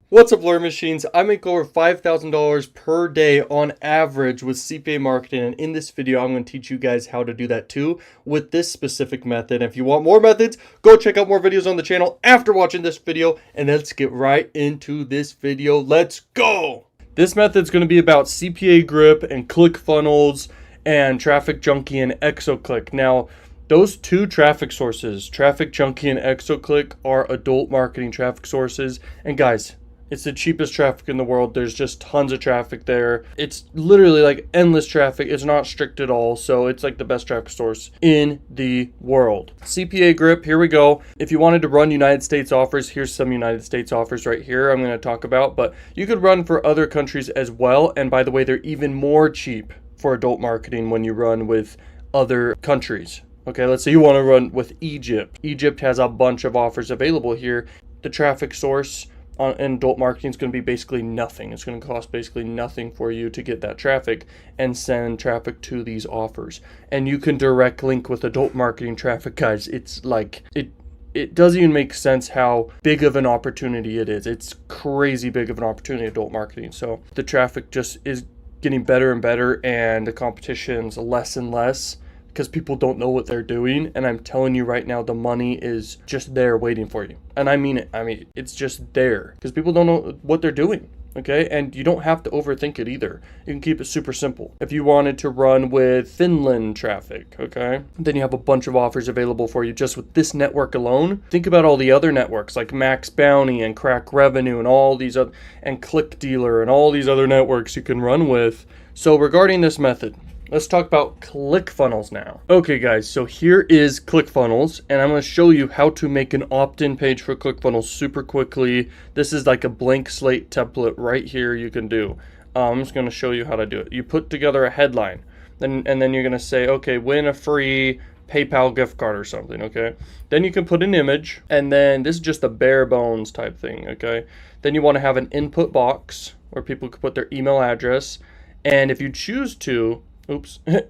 What's up, Learn Machines? I make over $5,000 per day on average with CPA marketing, and in this video I'm going to teach you guys how to do that too with this specific method. If you want more methods, go check out more videos on the channel after watching this video, and let's get right into this video. Let's go! This method is going to be about CPAGrip and Clickfunnels and TrafficJunky and Exoclick. Now, those two traffic sources, TrafficJunky and Exoclick, are adult marketing traffic sources, and guys, it's the cheapest traffic in the world. There's just tons of traffic there. It's literally like endless traffic. It's not strict at all. So it's like the best traffic source in the world. CPAGrip, here we go. If you wanted to run United States offers, here's some United States offers right here I'm going to talk about. But you could run for other countries as well. And by the way, they're even more cheap for adult marketing when you run with other countries. Okay, let's say you want to run with Egypt. Egypt has a bunch of offers available here. The traffic source in adult marketing is going to be basically nothing. It's going to cost basically nothing for you to get that traffic and send traffic to these offers. And you can direct link with adult marketing traffic, guys. It's like, it doesn't even make sense how big of an opportunity it is. It's crazy big of an opportunity, adult marketing. So the traffic just is getting better and better, and the competition's less and less, because people don't know what they're doing. And I'm telling you right now, the money is just there waiting for you. And I mean it. I mean, it's just there because people don't know what they're doing. Okay. And you don't have to overthink it either. You can keep it super simple. If you wanted to run with Finland traffic, okay, then you have a bunch of offers available for you just with this network alone. Think about all the other networks like Max Bounty and Crack Revenue and all these other, and Click Dealer and all these other networks you can run with. So regarding this method, let's talk about Clickfunnels now. Okay guys, so here is Clickfunnels, and I'm going to show you how to make an opt-in page for Clickfunnels super quickly. This is like a blank slate template right here you can do. I'm just going to show you how to do it. You put together a headline, and then you're going to say, okay, win a free PayPal gift card or something, okay? Then you can put an image, and then this is just a bare bones type thing, okay? Then you want to have an input box where people can put their email address, and if you choose to,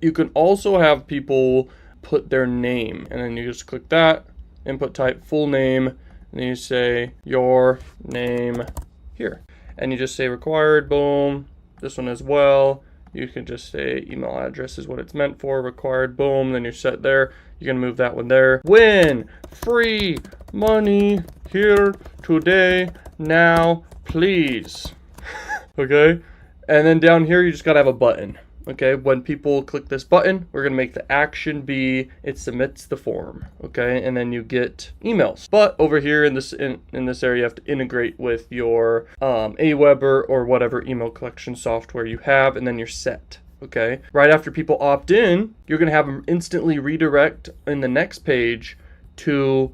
you can also have people put their name, and then you just click that, input type full name, and then you say your name here, and you just say required, boom. This one as well, you can just say email address is what it's meant for, required, boom. Then you're set there. You're gonna move that one there. Win free money here today now, please. Okay, and then down here you just gotta have a button. Okay, when people click this button, we're going to make the action be it submits the form, okay, and then you get emails. But over here in this area, you have to integrate with your Aweber or whatever email collection software you have, and then you're set. Okay, right after people opt in, you're going to have them instantly redirect in the next page to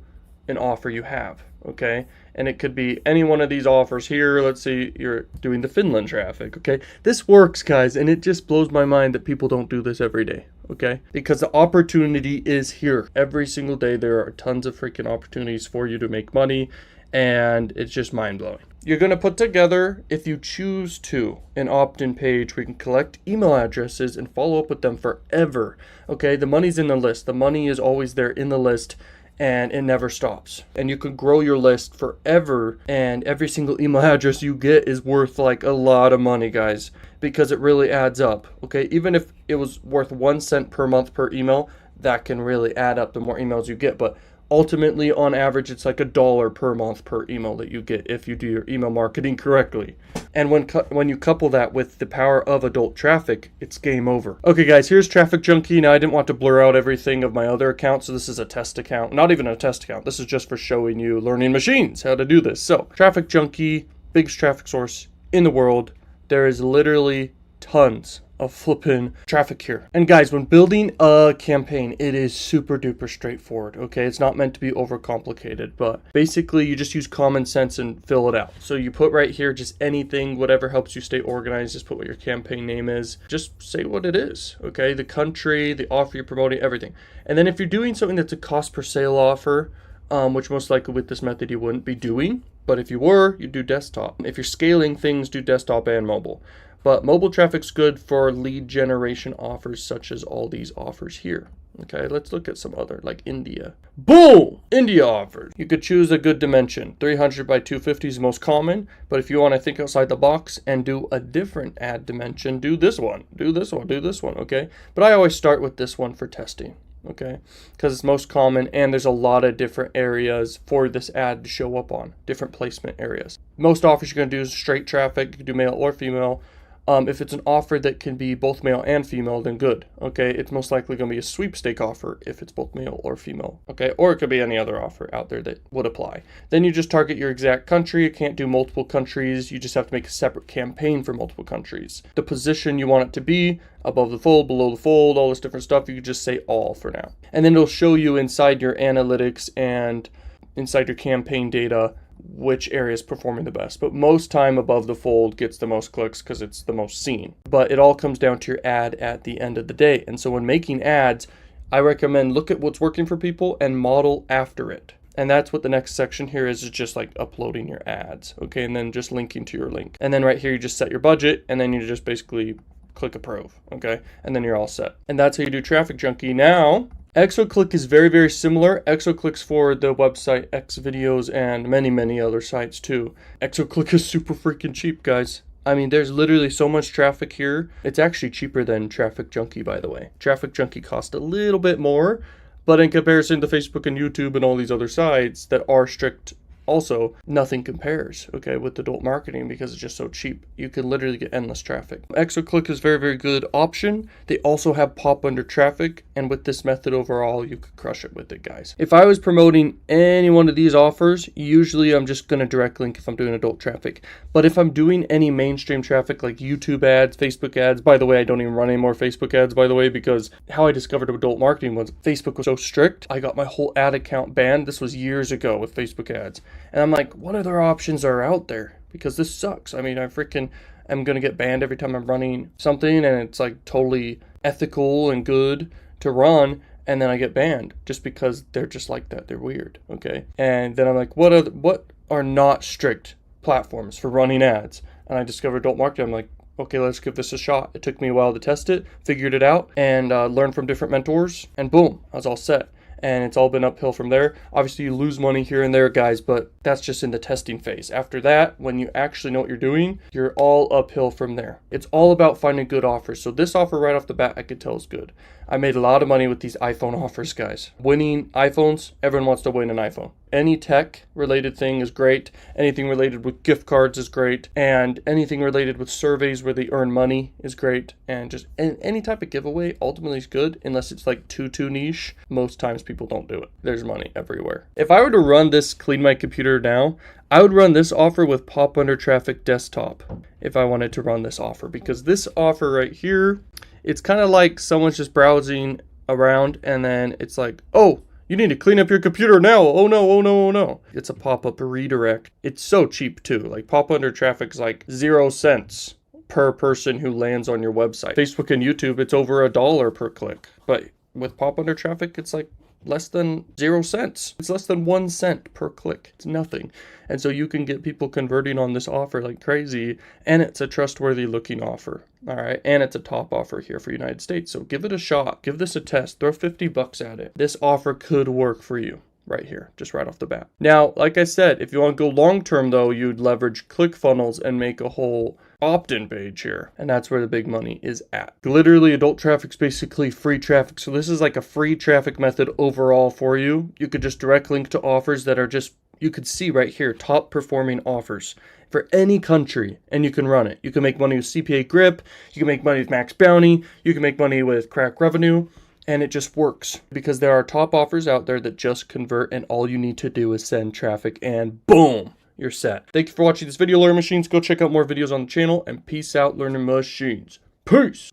an offer you have. Okay, and it could be any one of these offers here. Let's say you're doing the Finland traffic. Okay, this works, guys, and it just blows my mind that people don't do this every day. Okay, because the opportunity is here every single day. There are tons of freaking opportunities for you to make money, and it's just mind-blowing. You're going to put together, if you choose to, an opt-in page where you can collect email addresses and follow up with them forever. Okay, the money's in the list. The money is always there in the list, and it never stops. And you can grow your list forever, and every single email address you get is worth like a lot of money, guys, because it really adds up. Okay, even if it was worth 1 cent per month per email, that can really add up the more emails you get. But ultimately, on average, it's like $1 per month per email that you get if you do your email marketing correctly. And when you couple that with the power of adult traffic, it's game over. Okay guys, here's TrafficJunky. Now I didn't want to blur out everything of my other accounts, so this is a test account. Not even a test account. This is just for showing you Learning Machines how to do this. So TrafficJunky, biggest traffic source in the world. There is literally tons of flipping traffic here. And guys, when building a campaign, it is super duper straightforward. Okay, it's not meant to be overcomplicated, but basically you just use common sense and fill it out. So you put right here just anything, whatever helps you stay organized. Just put what your campaign name is. Just say what it is. Okay, the country, the offer you're promoting, everything. And then if you're doing something that's a cost per sale offer, which most likely with this method you wouldn't be doing, but if you were, you do desktop. If you're scaling things, do desktop and mobile. But mobile traffic's good for lead generation offers such as all these offers here. Okay, let's look at some other, like India. Boom! India offers. You could choose a good dimension. 300 by 250 is most common, but if you want to think outside the box and do a different ad dimension, do this one, do this one, do this one, okay? But I always start with this one for testing, okay? Because it's most common and there's a lot of different areas for this ad to show up on, different placement areas. Most offers you're going to do is straight traffic. You can do male or female. If it's an offer that can be both male and female, then good, okay? It's most likely going to be a sweepstake offer if it's both male or female, okay? Or it could be any other offer out there that would apply. Then you just target your exact country. You can't do multiple countries. You just have to make a separate campaign for multiple countries. The position you want it to be, above the fold, below the fold, all this different stuff, you could just say all for now. And then it'll show you inside your analytics and inside your campaign data which area is performing the best. But most time above the fold gets the most clicks because it's the most seen. But it all comes down to your ad at the end of the day. And so when making ads, I recommend look at what's working for people and model after it. And that's what the next section here is just like uploading your ads, okay? And then just linking to your link. And then right here, you just set your budget and then you just basically click approve, okay? And then you're all set. And that's how you do TrafficJunky. Now, Exoclick is very, very similar. Exoclick's for the website Xvideos and many, many other sites too. Exoclick is super freaking cheap, guys. I mean, there's literally so much traffic here. It's actually cheaper than TrafficJunky, by the way. TrafficJunky costs a little bit more, but in comparison to Facebook and YouTube and all these other sites that are strict, also, nothing compares, okay, with adult marketing because it's just so cheap. You can literally get endless traffic. Exoclick is a very, very good option. They also have pop under traffic, and with this method overall, you could crush it with it, guys. If I was promoting any one of these offers, usually I'm just going to direct link if I'm doing adult traffic. But if I'm doing any mainstream traffic like YouTube ads, Facebook ads, by the way, I don't even run any more Facebook ads, by the way, because how I discovered adult marketing was Facebook was so strict. I got my whole ad account banned. This was years ago with Facebook ads. And I'm like, what other options are out there? Because this sucks. I mean, I freaking am going to get banned every time I'm running something and it's like totally ethical and good to run. And then I get banned just because they're just like that. They're weird. Okay. And then I'm like, what are not strict platforms for running ads? And I discovered adult marketing. I'm like, okay, let's give this a shot. It took me a while to test it, figured it out, and learned from different mentors. And boom, I was all set. And it's all been uphill from there. Obviously, you lose money here and there, guys, but that's just in the testing phase. After that, when you actually know what you're doing, you're all uphill from there. It's all about finding good offers. So this offer right off the bat, I could tell is good. I made a lot of money with these iPhone offers, guys. Winning iPhones, everyone wants to win an iPhone. Any tech related thing is great. Anything related with gift cards is great. And anything related with surveys where they earn money is great. And just any type of giveaway ultimately is good unless it's like too niche. Most times people don't do it. There's money everywhere. If I were to run this, clean my computer now, I would run this offer with pop under traffic desktop if I wanted to run this offer, because this offer right here, it's kind of like someone's just browsing around and then it's like, oh, you need to clean up your computer now. Oh no, oh no, oh no. It's a pop-up redirect. It's so cheap too. Like pop under traffic is like 0 cents per person who lands on your website. Facebook and YouTube, it's over $1 per click. But with pop under traffic, it's like less than 0 cents. It's less than 1 cent per click. It's nothing. And so you can get people converting on this offer like crazy, and it's a trustworthy looking offer. All right. And it's a top offer here for United States. So give it a shot. Give this a test. Throw 50 bucks at it. This offer could work for you right here, just right off the bat. Now, like I said, if you want to go long-term though, you'd leverage ClickFunnels and make a whole opt-in page here. And that's where the big money is at. Literally, adult traffic's basically free traffic. So this is like a free traffic method overall for you. You could just direct link to offers that are just, you could see right here, top performing offers for any country, and you can run it. You can make money with CPAGrip. You can make money with Max Bounty. You can make money with Crack Revenue. And it just works because there are top offers out there that just convert, and all you need to do is send traffic and boom, you're set. Thank you for watching this video, Learn Machines. Go check out more videos on the channel, and peace out, Learning Machines. Peace.